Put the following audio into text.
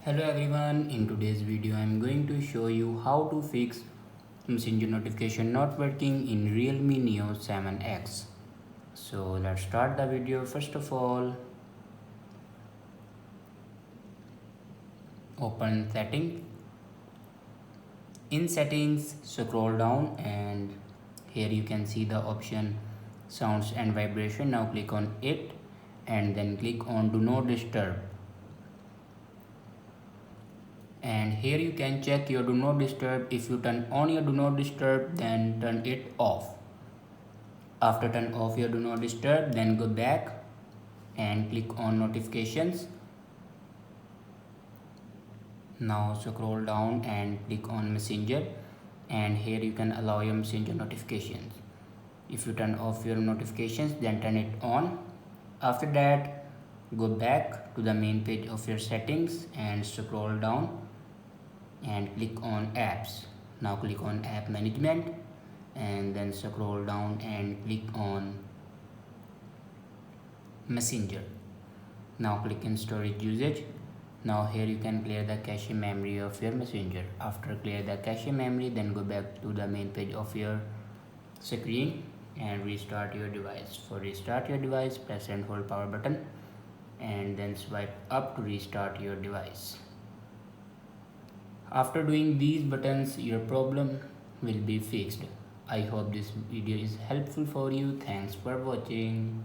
Hello everyone, in today's video I am going to show you how to fix Messenger notification not working in Realme Neo 7X. So let's start the video. First of all, open setting. In settings, scroll down and here you can see the option sounds and vibration. Now click on it and then click on do not disturb. And here you can check your do not disturb. If you turn on your do not disturb, then turn it off. After turn off your do not disturb, then go back and click on notifications. Now scroll down and click on messenger, and here you can allow your messenger notifications. If you turn off your notifications, then turn it on. After that, go back to the main page of your settings and scroll down and click on apps. Now click on app management and then scroll down and click on messenger. Now click in storage usage. Now here you can clear the cache memory of your messenger. After clear the cache memory, then go back to the main page of your screen and restart your device. For restart your device, press and hold power button and then swipe up to restart your device. After doing these buttons, your problem will be fixed. I hope this video is helpful for you. Thanks for watching.